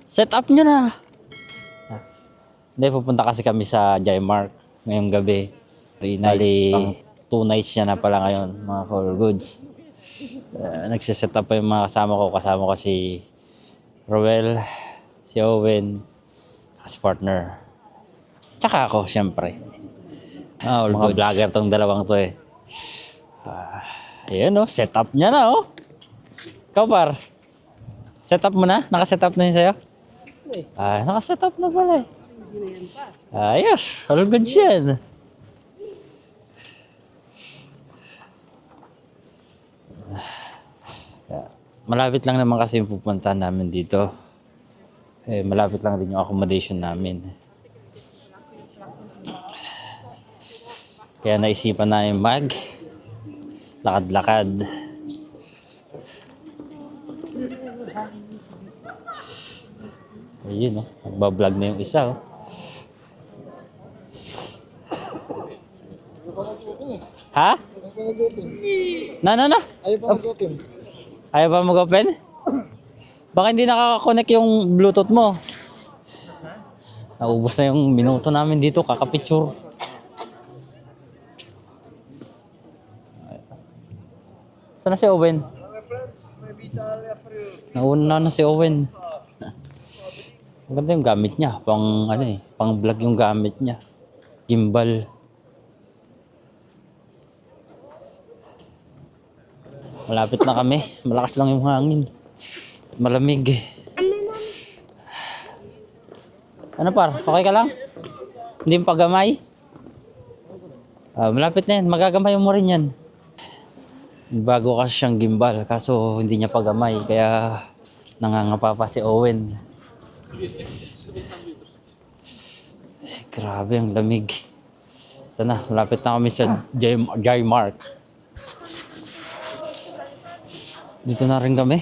Set up nyo na. Hindi, pupunta kasi kami sa Jaimark ngayong gabi. 3 nights, pang 2 nights niya na pala ngayon, mga Call Goods. Nagsiset up pa yung mga kasama ko. Kasama ko si Roel, si Owen, si partner. Tsaka ako, siyempre. All mga goods. Vlogger tong dalawang to eh. Ayan oh, set up niya na oh. Ikaw par, set up mo na? Nakaset up na yun sa'yo? Nakaset up na pala eh. Ayos, all goods yan. Malapit lang naman kasi yung pupuntahan namin dito. Malapit lang din yung accommodation namin. Kaya naisipan na yung lakad-lakad. Ayun oh, nagbablog na yung isa oh. Ha? Na? Ayaw pa mag-open. Ayaw pa mag-open? Baka hindi nakaka-connect yung Bluetooth mo. Naubos na yung minuto namin dito, kakapicture. Saan na si Owen? Nauna na si Owen. Maganda yung gamit niya, pang vlog yung gamit niya. Gimbal. Malapit na kami. Malakas lang yung hangin. Malamig eh. Ano par? Okay ka lang? Hindi mo pagamay? Malapit na yan. Magagamay mo rin yan. Bago kasi siyang gimbal. Kaso hindi niya pagamay. Kaya nangangapa pa si Owen. Grabe ang lamig. Ito na. Malapit na kami sa Jaimark. Dito na rin kami.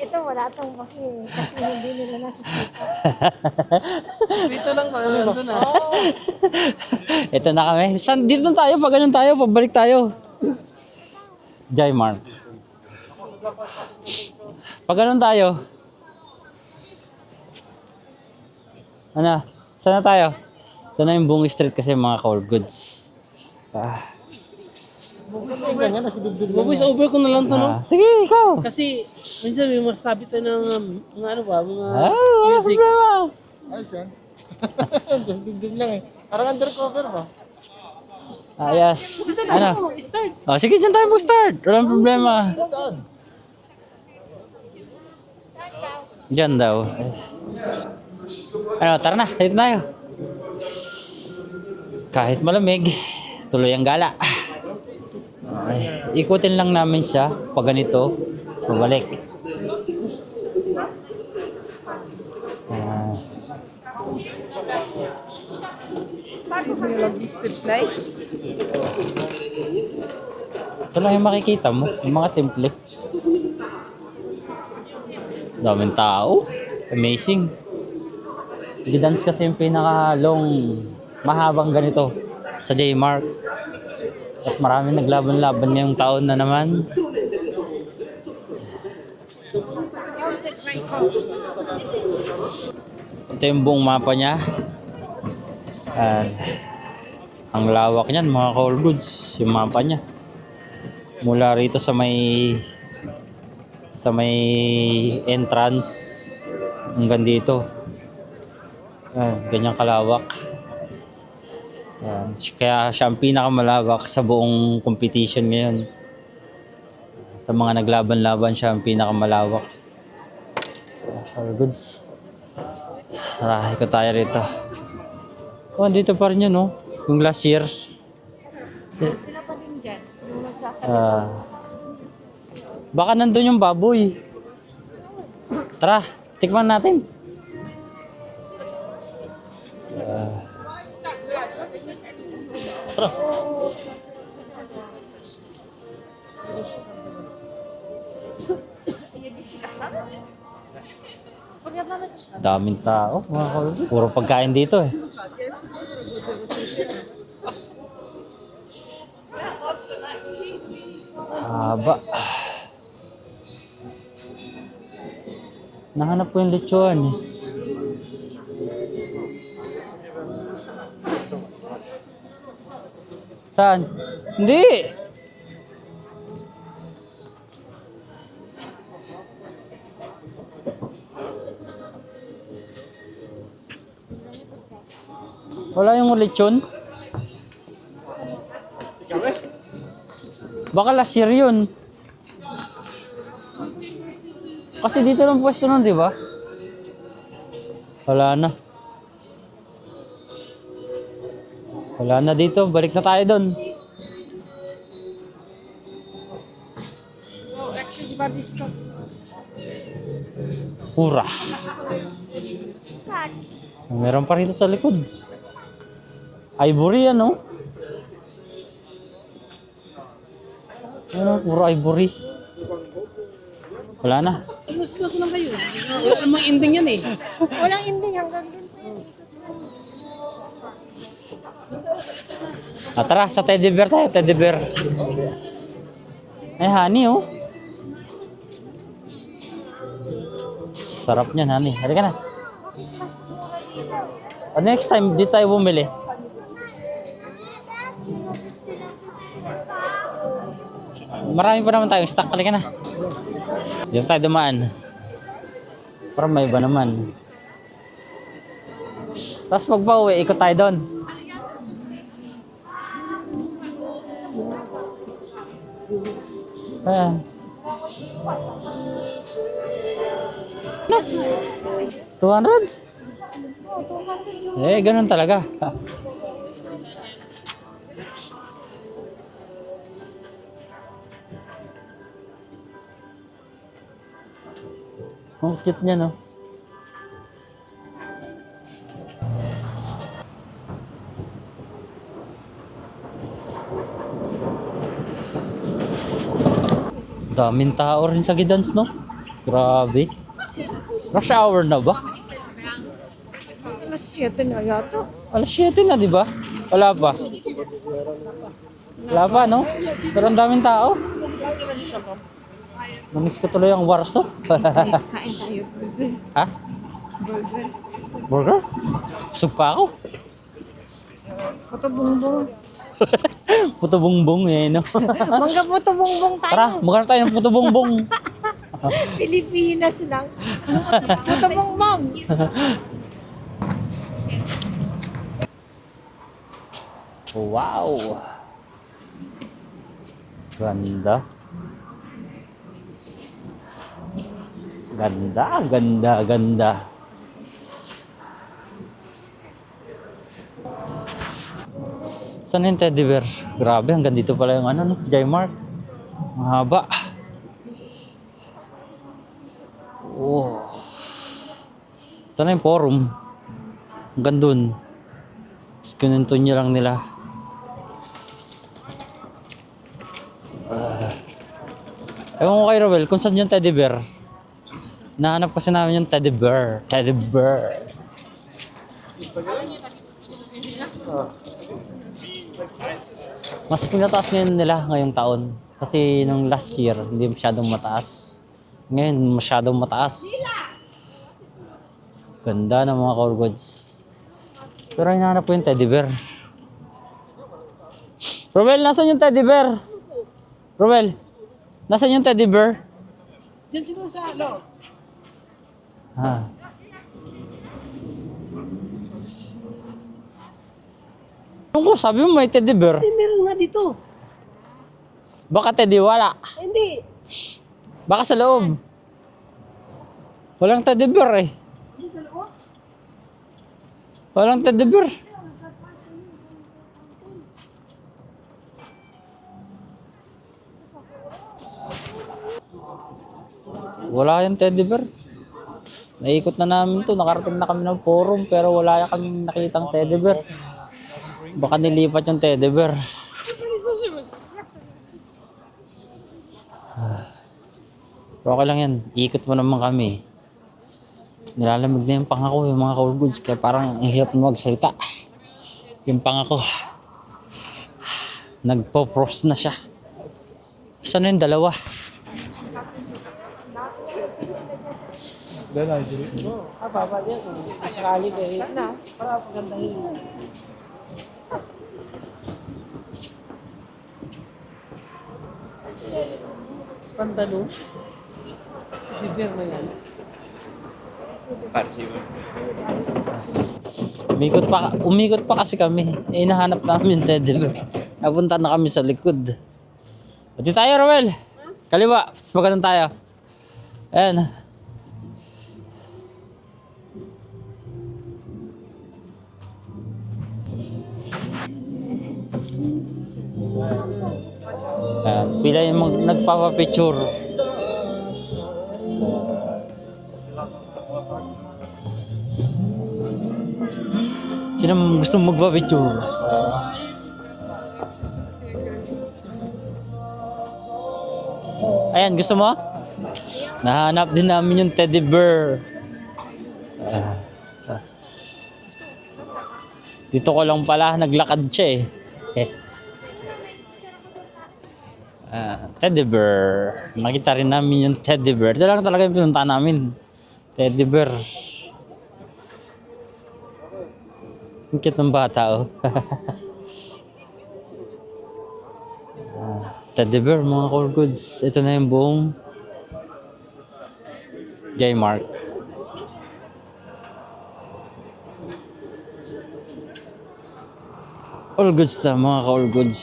Ito wala tong kasi hindi nila nasisita. Dito lang mga nandun na. Ito na kami. Dito na tayo, pag ganun tayo, pabalik tayo. Jaimark. Pag ganun tayo. Ano? Saan na tayo? Ito na yung Bungi Street kasi mga Call Goods. Voice over ko na lang to, no? Sige, ikaw. Kasi, minsan may masabi tayo ng mga ano ba, mga Wala music. problema. Ayos yan. Dingding lang eh. Parang undercover ba? Yes. Ano? Start. Sige, dyan tayo mag-start. Walang problema. Saan? Dyan daw. Ano, tara na. Dito tayo. Kahit malamig, tuloy ang gala. Ikutin lang namin siya pag ganito, pabalik. Stage light. Ito lang yung makikita mo, yung mga simple. Daming tao. Amazing. Gidance kasi yung pinaka-long, mahabang ganito sa Jaimark. At maraming naglaban-laban ngayong taon na naman. Ito yung buong mapa niya. Ang lawak niyan mga Call Goods, yung mapa niya. Mula rito sa may entrance hanggang dito. Ganyang kalawak. Kaya siya ang pinakamalawak sa buong competition ngayon. Sa mga naglaban-laban siya ang pinakamalawak. All goods. Tara, ikot tayo rito. Dito pa rin yun, no? Yung last year. Sila pa din dyan. Yung nagsasalita. Baka nandun yung baboy. Tara, tikman natin. Daming tao, mga Call. Puro pagkain dito eh. Haba. Nahanap ko yung lechon. Saan? Hindi! Wala yung lechon? Baka last year yun. Kasi dito lang pwesto nun, di ba? Wala na. Wala na dito. Balik na tayo doon. Oh, actually, body strong. Pura. Meron pa rito sa likod. Ivory, ano? Ano, puro ivory. Wala na. Mas lang lang kayo. Wala namang ending yan eh. Walang ending hanggang dun. Tara, sa teddy bear tayo, teddy bear. Ay, honey, oh. Sarap niyan, honey. Halika na. Next time, di tayo bumili. Marami pa naman tayong stock. Halika na. Diyan tayo dumaan. Parang may iba naman. Tapos pag pauwi, ikot tayo doon. Ah. 200? Eh, ganun talaga. Oh, cute niya, no? Daming tao rin sa Gidans, no? Grabe. Rush hour na ba? Alas 7 na yata. Alas 7 na, di ba? Wala pa. Wala pa, no? Pero ang daming tao. Namiss ko tuloy ang Warsaw. Kain tayo. Burger. Ha? Burger. Burger? Busog pa ako. Puto bongbong. Puto bongbong, eh, no? Mangga puto bongbong tayo. Tara, magkano tayo ng puto bongbong. Pilipinas lang. Puto bongbong. Wow! Ganda. Ganda, ganda, ganda. Saan yung teddy bear? Grabe, hanggang dito pala yung ano, no? J-Mark. Mahaba. Oh. Ito na yung forum. Hanggang dun. Tapos kininto nyo lang nila. Ewan ko kay Roel, kung saan yung teddy bear? Nahanap kasi namin yung teddy bear. Teddy bear. Mas pinataas ngayon nila ngayong taon. Kasi nung last year, hindi masyadong mataas. Ngayon, masyadong mataas. Ganda ng mga core goods. Pero hinahanap ko yung teddy bear. Roel, nasan yung teddy bear? Roel, nasan yung teddy bear? Diyan siguro sa ano. Ah. Ano ko, sabi mo may teddy bear. Eh, meron nga dito. Baka teddy wala. Hindi. Baka sa loob. Walang teddy bear eh. Walang teddy bear. Wala yung teddy bear. Naikot na namin to. Nakarating na kami ng forum pero wala kami nakitang teddy bear. Baka nilipat yung teddy bear. Pero okay lang yan. Ikot mo naman kami. Nilalamig na yung pangako yung mga core goods. Kaya parang ang hirap na magsalita. Yung pangako. Nagpo-frost na siya. Saan na yung dalawa? Baba yan. Akali kayo. Para pagandahin. Pantalo. Bibir na yan. Umikot pa kasi kami. Eh, hinahanap namin yung teddy bear. Napunta na kami sa likod. Pati tayo, Roel. Kaliwa. Mas magandang tayo. Ayan. Ayan. Pila yung nagpapapicture. Sino gusto magpapicture? Ayan, gusto mo? Nahanap din namin yung teddy bear. Dito ko lang pala naglakad siya eh. Teddy bear. Nakita rin namin yung teddy bear. Ito lang talaga yung pinunta namin. Teddy bear. Ang cute ng bata, oh. Teddy bear, mga cool goods. Ito na yung buong J-Mark. All goods na, mga cool goods.